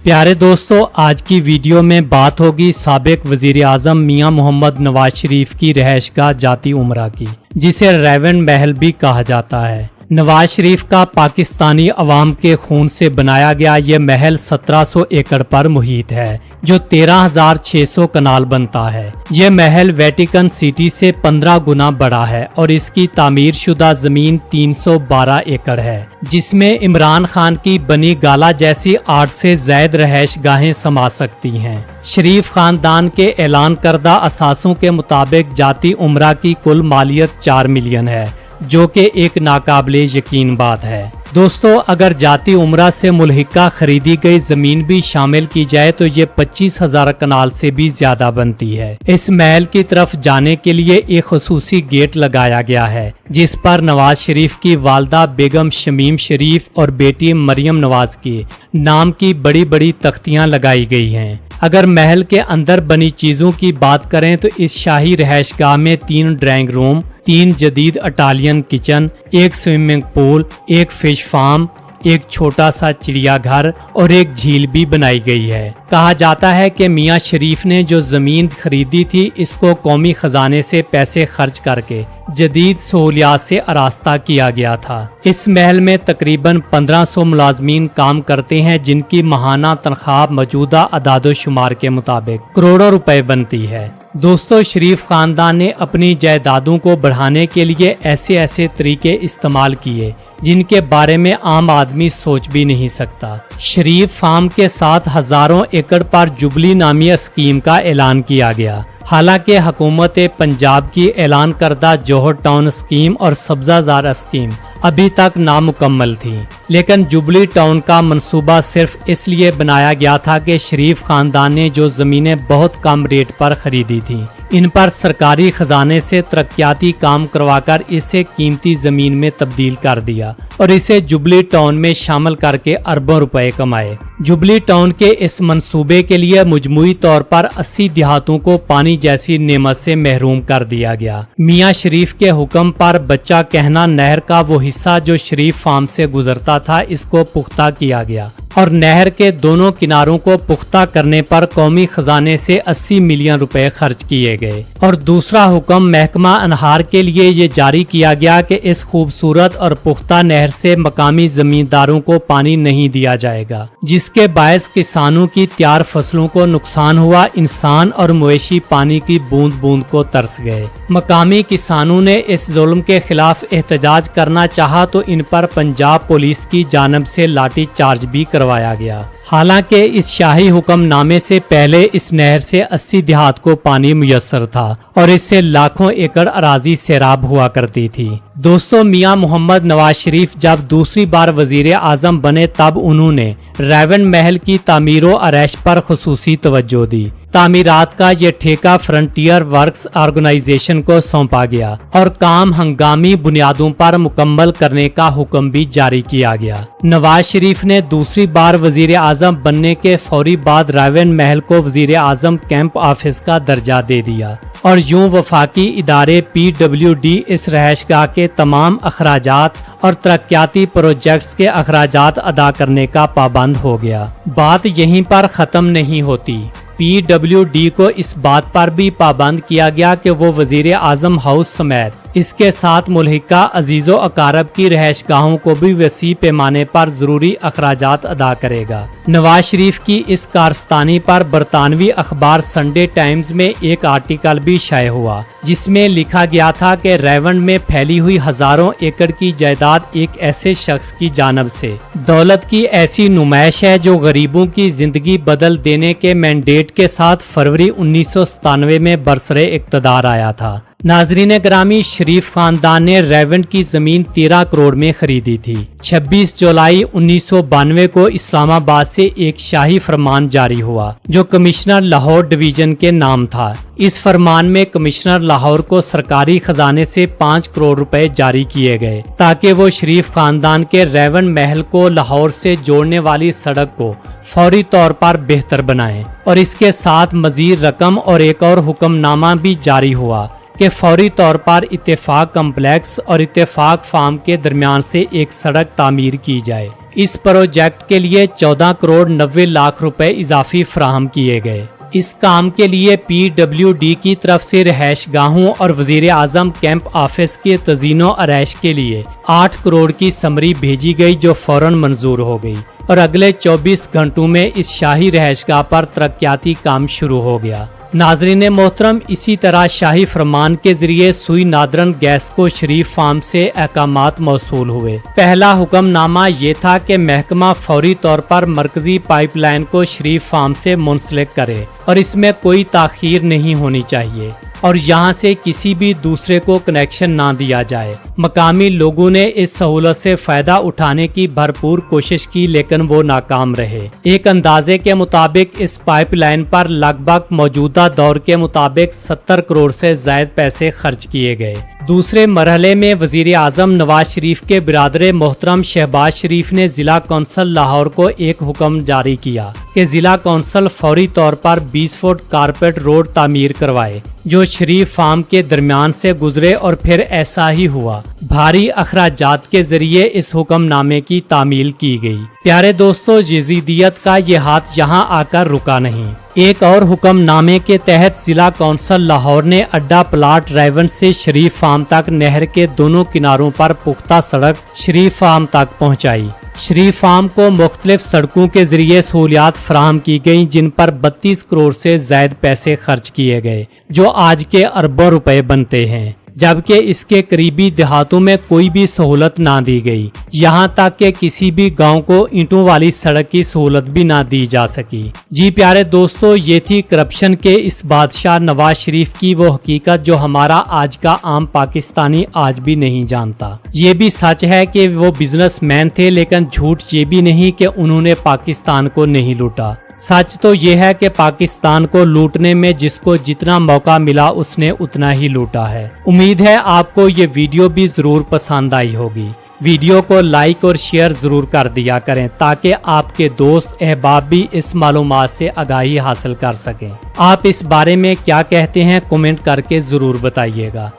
प्यारे दोस्तों, आज की वीडियो में बात होगी साबिक वजीर आजम मियां मोहम्मद नवाज शरीफ की रिहाइशगाह जाती उमरा की, जिसे रेवन महल भी कहा जाता है। नवाज शरीफ का पाकिस्तानी अवाम के खून से बनाया गया ये महल 1700 एकड़ पर मुहित है, जो 13,600 कनाल बनता है। ये महल वेटिकन सिटी से 15 गुना बड़ा है और इसकी तामीर शुदा जमीन 312 एकड़ है, जिसमें इमरान खान की बनी गाला जैसी 8 से ज़ायद रहायशगाहें समा सकती हैं। शरीफ खानदान के ऐलान करदा असासों के मुताबिक जाती उमरा की कुल मालियत 4 मिलियन है, जो कि एक नाकाबिले यकीन बात है। दोस्तों, अगर जाती उमरा से मुल्हिका खरीदी गई जमीन भी शामिल की जाए तो ये 25,000 कनाल से भी ज्यादा बनती है। इस महल की तरफ जाने के लिए एक खुसूसी गेट लगाया गया है, जिस पर नवाज शरीफ की वालदा बेगम शमीम शरीफ और बेटी मरियम नवाज के नाम की बड़ी बड़ी तख्तियां लगाई गई हैं। अगर महल के अंदर बनी चीजों की बात करें तो इस शाही रहायशगाह में 3 ड्राइंग रूम, 3 जदीद इटालियन किचन, एक स्विमिंग पूल, एक फिश फार्म, एक छोटा सा चिड़ियाघर और एक झील भी बनाई गई है। कहा जाता है कि मियां शरीफ ने जो जमीन खरीदी थी, इसको कौमी खजाने से पैसे खर्च करके जदीद सहूलियात से आरास्ता किया गया था। इस महल में तकरीबन 1500 मुलाजमीन काम करते हैं, जिनकी माहाना तनख्वाह मौजूदा अदादोशुमार के मुताबिक करोड़ों रुपए बनती है। दोस्तों, शरीफ खानदान ने अपनी जायदादों को बढ़ाने के लिए ऐसे तरीके इस्तेमाल किए जिनके बारे में आम आदमी सोच भी नहीं सकता। शरीफ फार्म के साथ हजारों एकड़ पर जुबली नामी स्कीम का ऐलान किया गया। हालांकि हुकूमत पंजाब की ऐलान करदा जौहर टाउन स्कीम और सब्जाजार स्कीम अभी तक नामुकम्मल थी, लेकिन जुबली टाउन का मंसूबा सिर्फ इसलिए बनाया गया था कि शरीफ खानदान ने जो जमीनें बहुत कम रेट पर खरीदी थी, इन पर सरकारी खजाने से तरक्याती काम करवाकर इसे कीमती जमीन में तब्दील कर दिया और इसे जुबली टाउन में शामिल करके अरबों रुपए कमाए। जुबली टाउन के इस मंसूबे के लिए मजमूई तौर पर 80 देहातों को पानी जैसी नेमत से महरूम कर दिया गया। मियां शरीफ के हुक्म पर बच्चा कहना नहर का वो हिस्सा जो शरीफ फार्म से गुजरता था, इसको पुख्ता किया गया और नहर के दोनों किनारों को पुख्ता करने पर कौमी खजाने से 80 मिलियन रुपए खर्च किए गए। और दूसरा हुक्म महकमा अनहार के लिए ये जारी किया गया कि इस खूबसूरत और पुख्ता नहर से मकामी जमींदारों को पानी नहीं दिया जाएगा, जिसके बायस किसानों की तैयार फसलों को नुकसान हुआ। इंसान और मवेशी पानी की बूंद बूंद को तरस गए। मकामी किसानों ने इस जुल्म के खिलाफ एहतजाज करना चाहा तो इन पर पंजाब पुलिस की जानब से लाठी चार्ज भी करवाया गया। हालांकि इस शाही हुक्मनामे से पहले इस नहर से 80 देहात को पानी मुयस्सर था और इससे लाखों एकड़ अराजी सैराब हुआ करती थी। दोस्तों, मियां मोहम्मद नवाज शरीफ जब दूसरी बार वजीर आजम बने तब उन्होंने रेवन महल की तामीरो आरैश पर खुसूसी तवज्जो दी। तामीरात का ये ठेका फ्रंटियर वर्क्स ऑर्गेनाइजेशन को सौंपा गया और काम हंगामी बुनियादों पर मुकम्मल करने का हुक्म भी जारी किया गया। नवाज शरीफ ने दूसरी बार वजीर आजम बनने के फौरी बाद रेवन महल को वजीर आजम कैंप ऑफिस का दर्जा दे दिया और यूं वफाकी इदारे PWD इस रहायशगाह के तमाम अखराजात और तरक्याती प्रोजेक्ट्स के अखराजात अदा करने का पाबंद हो गया। बात यहीं पर खत्म नहीं होती। PWD को इस बात पर भी पाबंद किया गया कि वो वजीर आजम हाउस समेत इसके साथ मुल्हिका अजीजो अकारब की रहायशगाहों को भी वसी पैमाने पर जरूरी अखराजात अदा करेगा। नवाज शरीफ की इस कारस्तानी पर बरतानवी अखबार संडे टाइम्स में एक आर्टिकल भी शाये हुआ, जिसमें लिखा गया था कि रेवन में फैली हुई हजारों एकड़ की जायदाद एक ऐसे शख्स की जानब से दौलत की ऐसी नुमाइश है जो गरीबों की जिंदगी बदल देने के मैंडेट के साथ फरवरी 1997 में बरसरे इक़्तिदार आया था। नाजरीन ग्रामी, शरीफ खानदान ने रेवन की जमीन 13 करोड़ में खरीदी थी। 26 जुलाई 1992 को इस्लामाबाद से एक शाही फरमान जारी हुआ जो कमिश्नर लाहौर डिवीजन के नाम था। इस फरमान में कमिश्नर लाहौर को सरकारी खजाने से 5 करोड़ रुपए जारी किए गए ताकि वो शरीफ खानदान के रेवन महल को लाहौर से जोड़ने वाली सड़क को फौरी तौर पर बेहतर बनाएं और इसके साथ मजीद रकम और एक और हुक्मनामा भी जारी हुआ कि फौरी तौर पर इत्तेफाक कम्प्लेक्स और इत्तेफाक फार्म के दरमियान से एक सड़क तामीर की जाए। इस प्रोजेक्ट के लिए 14 करोड़ 90 लाख रुपए इजाफी फराहम किए गए। इस काम के लिए PWD की तरफ से रहायश गाहों और वजीर आजम कैंप ऑफिस के तज़ीनो आरैश के लिए 8 करोड़ की समरी भेजी गई, जो फौरन मंजूर हो गई और अगले 24 घंटों में इस शाही रहायशगाह पर तरक्याती काम शुरू हो गया। नाजरीन मोहतरम, इसी तरह शाही फरमान के जरिए सुई नादरन गैस को शरीफ फार्म से अहकामात मौसूल हुए। पहला हुक्मनामा ये था कि महकमा फौरी तौर पर मरकजी पाइपलाइन को शरीफ फार्म से मुंसलिक करे और इसमें कोई ताखीर नहीं होनी चाहिए और यहाँ से किसी भी दूसरे को कनेक्शन ना दिया जाए। मकामी लोगों ने इस सहूलत से फायदा उठाने की भरपूर कोशिश की, लेकिन वो नाकाम रहे। एक अंदाजे के मुताबिक इस पाइपलाइन पर लगभग मौजूदा दौर के मुताबिक 70 करोड़ से ज्यादा पैसे खर्च किए गए। दूसरे मरहले में वजीर आजम नवाज शरीफ के बिरादर मोहतरम शहबाज शरीफ ने जिला कौंसल लाहौर को एक हुक्म जारी किया कि जिला कौंसल फौरी तौर पर 20 फुट कारपेट रोड तामीर करवाए जो शरीफ फार्म के दरमियान से गुजरे, और फिर ऐसा ही हुआ। भारी अखराजात के जरिए इस हुक्मनामे की तामील की गई। प्यारे दोस्तों, यजीदियत का ये हाथ यहाँ आकर रुका नहीं। एक और हुक्मनामे के तहत जिला कौंसल लाहौर ने अड्डा प्लाट रायवन से शरीफ फार्म तक नहर के दोनों किनारों पर पुख्ता सड़क शरीफ फार्म तक पहुँचाई। शरीफ फार्म को मुख्तलिफ सड़कों के जरिए सहूलियात फराहम की गई, जिन पर 32 करोड़ से ज्यादा पैसे खर्च किए गए, जो आज के अरबों रुपए बनते हैं, जबकि इसके करीबी देहातों में कोई भी सहूलत ना दी गई। यहाँ तक कि किसी भी गांव को ईंटों वाली सड़क की सहूलत भी ना दी जा सकी। जी प्यारे दोस्तों, ये थी करप्शन के इस बादशाह नवाज शरीफ की वो हकीकत जो हमारा आज का आम पाकिस्तानी आज भी नहीं जानता। ये भी सच है कि वो बिजनेसमैन थे, लेकिन झूठ ये भी नहीं कि उन्होंने पाकिस्तान को नहीं लूटा। सच तो ये है कि पाकिस्तान को लूटने में जिसको जितना मौका मिला उसने उतना ही लूटा है। उम्मीद है आपको ये वीडियो भी जरूर पसंद आई होगी। वीडियो को लाइक और शेयर जरूर कर दिया करें ताकि आपके दोस्त अहबाब भी इस मालूमात से आगाही हासिल कर सकें। आप इस बारे में क्या कहते हैं कमेंट करके जरूर बताइएगा।